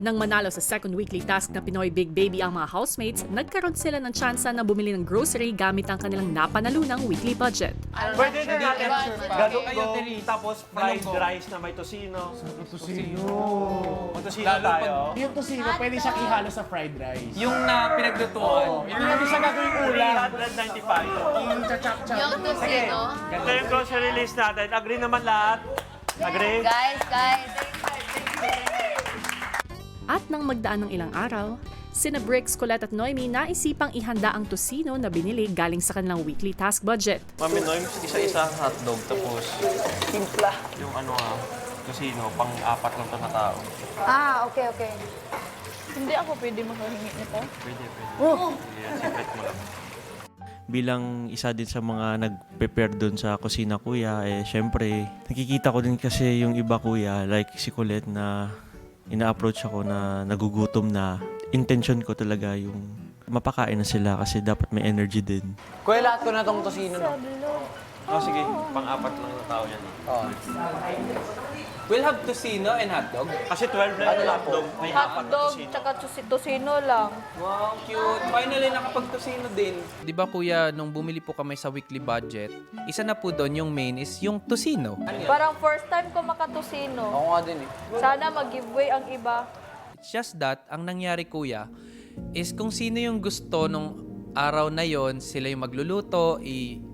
Nang manalo sa second weekly task na Pinoy Big Baby ang mga housemates, nagkaroon sila ng tsansa na bumili ng grocery gamit ang kanilang napanalunang weekly budget. Pwede na natin galunggong, Kayo, Therese. tapos fried Galunggong. rice na may tosino. Tosino. Mag-tosino Lalo tayo. Yung tosino, pwede siyang ihalo sa fried rice. Yung na pinaglutuan. Hindi siya gagawing ulam. 395. I-chop-chop. Yung tosino. Ito yung grocery list natin. Agree naman lahat? Agree? Guys. At nang magdaan ng ilang araw, sina Bricks, Colette at Noemi naisipang ihanda ang tosino na binili galing sa kanilang weekly task budget. Mami Noy, isa-isa ang hotdog, tapos timpla. Yung tosino, pang-apat lang to na tao. Okay. Hindi ako pwede makahingi nito. Pwede. Yeah, secret mo lang. Bilang isa din sa mga nag-prepare doon sa kusina kuya, syempre, nakikita ko din kasi yung iba kuya, like si Colette na ina-approach ako na nagugutom na. Intention ko talaga yung mapakain na sila kasi dapat may energy din. Kuya, lahat ko na tong tosino, no? Sige, pang-apat lang na tao yan. We'll have tosino and hotdog. Kasi 12 lang yung hotdog, may apat na Hotdog, tosino. tsaka tosino lang. Wow, cute. Finally, nakapag-tosino din. Di ba kuya, nung bumili po kami sa weekly budget, isa na po doon yung main is yung tosino. Parang first time ko makatosino. Ako nga din eh. Sana mag-giveaway ang iba. It's just that, ang nangyari kuya, is kung sino yung gusto nung araw na yon, sila yung magluluto,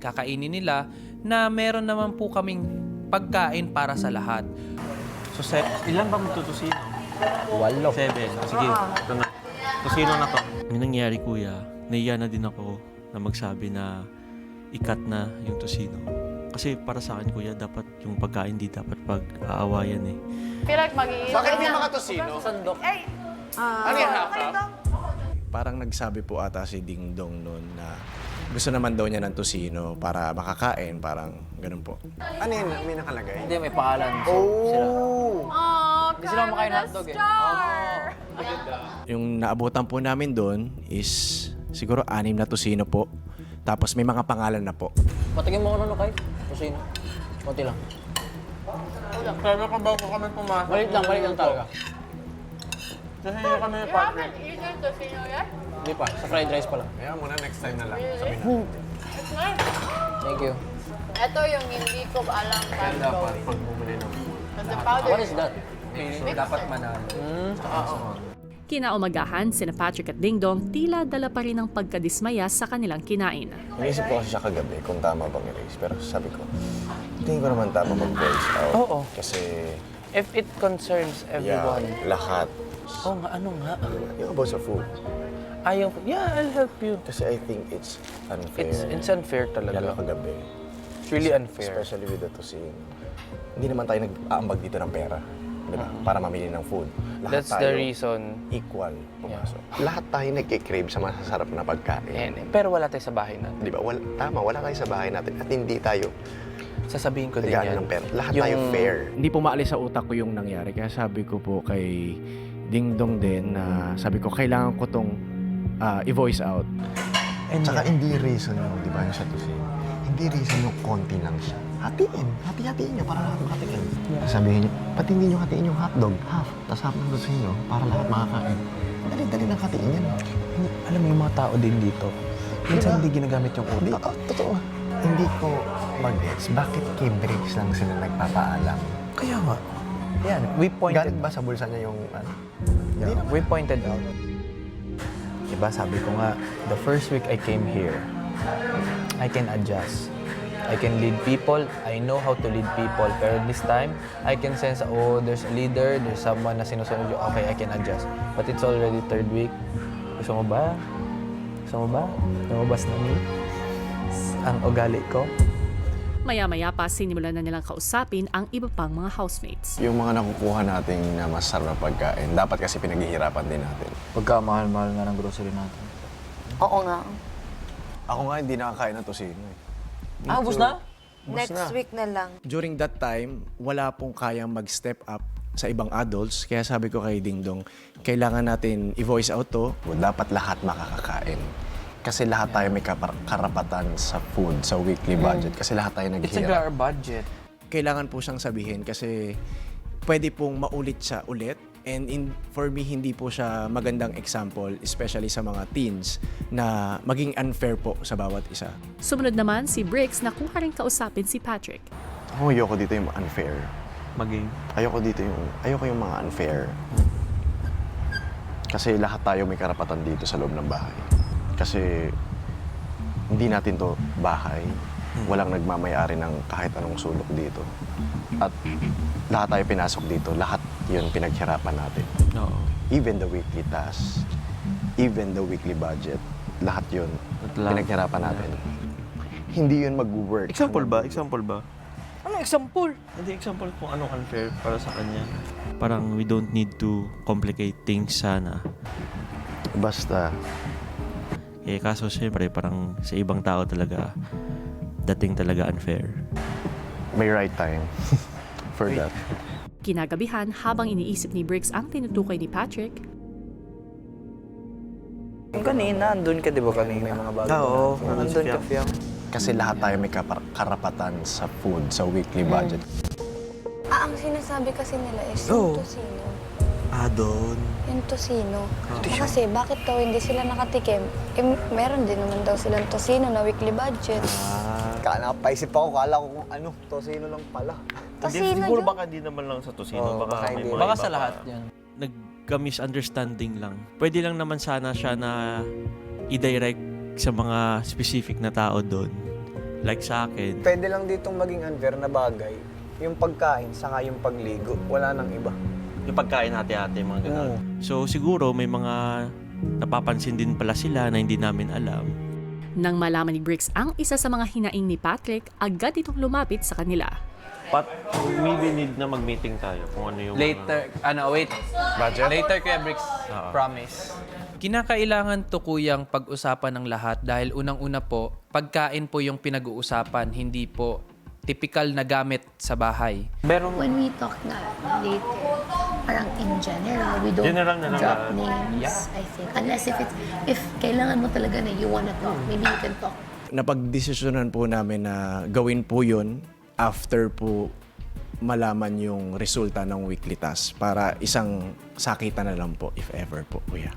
kakainin nila, na meron naman po kaming pagkain para sa lahat. So, ilan ba magtutusino? 8. 7. Sige, ito na. Tosino na to. Yung nangyari kuya, naiya na din ako na magsabi na ikat na yung tosino. Kasi para sa akin kuya, dapat yung pagkain di dapat pag-aawayan eh. Pirag mag-iisa. Bakit may mga tosino? Sandok. Ano yung half-half? Parang nagsabi po ata si Ding Dong noon na gusto naman daw niya ng tosino para makakain, parang ganun po. Ano yun? May nakalagay? Hindi, may pangalan. So, sila. Oh, Hindi sila makain hotdog eh. Yung naabutan po namin doon is siguro 6 na tosino po. Tapos may mga pangalan na po. Patingin mo ano kay? Tosino. Konti lang. Sabi ko bago kami pumasok. Malit lang talaga. Kasi yung kami partner. Either tosino yan? Hindi pa, sa fried rice pa lang. Kaya muna next time na lang. Sabi na. Thank you. Ito yung hindi ko alam Kaya paano dapat gawin. pag bumili ng The powder. What is that? Dapat manalo. Kinaumagahan, sina Patrick at Dingdong tila dala pa rin ang pagkadismaya sa kanilang kinain. Naisip ko kasi siya kagabi kung tama bang i-raise. Pero sabi ko, tingin ko naman tama mag-voice out. Oo. Kasi, If it concerns everyone. lahat. Oo nga, ano nga? Yung about sa food. Ayaw ko. Yeah, I'll help you. Kasi I think it's unfair. It's unfair talaga. Lalo kagabi. It's really unfair. Especially with the tosino. Hindi naman tayo nag-aambag dito ng pera. Di ba? Para mamili ng food. Lahat That's tayo the reason. equal pumasok. Lahat tayo nagkikrave sa masasarap na pagkain. Pero wala tayo sa bahay natin. Di ba? Wala tayo sa bahay natin at hindi tayo Sasabihin ko din nag-ano yan. ng pera. Lahat tayo fair. Hindi po maalis sa utak ko yung nangyari. Kaya sabi ko po kay Ding Dong din na sabi ko kailangan ko tong i-voice out. And saka hindi reason yung, di ba, yung sa tosino. Hindi reason yung konti lang siya. Hati-hatiin niyo para lahat makatikin. Sabihin niyo, pati hindi niyo hatiin yung hotdog, half, tas half ng tosino para lahat makakain. Dali-dali lang hatiin yan. Alam mo yung mga tao din dito, minsan hindi ginagamit yung Hindi, utak. totoo. Hindi ko mag-gets. Bakit kay Briggs lang sila nagpapaalam? Kaya nga. Yan, we pointed. Galing ba sa bulsa niya yung ano? Yeah, we pointed out. Diba, sabi ko nga, the first week I came here, I can adjust. I can lead people. I know how to lead people. Pero this time, I can sense, oh, there's a leader, there's someone na sinusunod yung, okay, I can adjust. But it's already 3rd week. Gusto mo ba? Gusto mo ba? Lumabas na ni ang ugali ko. Maya-maya pa sinimulan na nilang kausapin ang iba pang mga housemates. Yung mga nakukuha nating na masarap na pagkain, dapat kasi pinaghihirapan din natin. Pagkamahal-mahal nga ng grocery natin. Oo nga. Ako nga hindi nakakain ng tosino eh. Ubus na? Next week na lang. During that time, wala pong kayang mag-step up sa ibang adults. Kaya sabi ko kay Ding Dong, kailangan natin i-voice out to. Dapat lahat makakakain. Kasi lahat tayo may karapatan sa food, sa weekly budget. Kasi lahat tayo It's naghihirap. our budget. Kailangan po siyang sabihin kasi pwede pong maulit siya ulit And for me, hindi po siya magandang example, especially sa mga teens, na maging unfair po sa bawat isa. Sumunod naman si Briggs na kuha rin kausapin si Patrick. Ako ayoko dito yung unfair. Maging Ayoko yung mga unfair. Kasi lahat tayo may karapatan dito sa loob ng bahay. Kasi hindi natin to bahay. Walang nagmamayari ng kahit anong sulok dito. At lahat tayo pinasok dito, lahat yun pinaghirapan natin. Oo. Even the weekly tasks, even the weekly budget, lahat yun pinaghirapan natin. Hindi yun mag-work. Example ba? Ano example? Hindi example kung anong unfair para sa kanya. Parang we don't need to complicate things sana. Basta, Kaso syempre parang sa ibang tao talaga dating talaga unfair. may right time for that. Kinagabihan habang iniisip ni Briggs ang tinutukoy ni Patrick, Kanina, andun ka, di ba kanina? May mga bago. Oo, Andun ka, Fiam. Kasi lahat tayo may karapatan sa food, sa weekly budget. Ang sinasabi kasi nila is yung tosino. Doon. Yung tosino. Kasi bakit daw hindi sila nakatikim? Meron din naman daw silang tosino na weekly budget. Napaisip ako, kala ko kung ano, tosino lang pala. Tosino Siguro yun. baka hindi naman lang sa tosino. baka may hindi. mga Baka iba sa pa. lahat yan. Nagka-misunderstanding lang. Pwede lang naman sana siya na i-direct sa mga specific na tao doon. Like sa akin. Pwede lang ditong maging unfair na bagay. Yung pagkain, saka yung pagligo. Wala nang iba. Yung pagkain hati-hati, mga ganun. So siguro may mga napapansin din pala sila na hindi namin alam. nang malaman ni Briggs ang isa sa mga hinaing ni Patrick, agad itong lumapit sa kanila. Maybe need na mag-meeting tayo kung ano yung... Later, wait. Budget? Later, Kuya Bricks. Promise. Kinakailangan to kuyang pag-usapan ng lahat dahil unang-una po, pagkain po yung pinag-uusapan, hindi po typical na gamit sa bahay. When we talk na later, parang in general, we don't General na lang drop na- names, I think. Unless if kailangan mo talaga na you wanna talk, maybe you can talk. Napagdesisyonan po namin na gawin po yun after po malaman yung resulta ng weekly task para isang sakitan na lang po if ever po, kuya.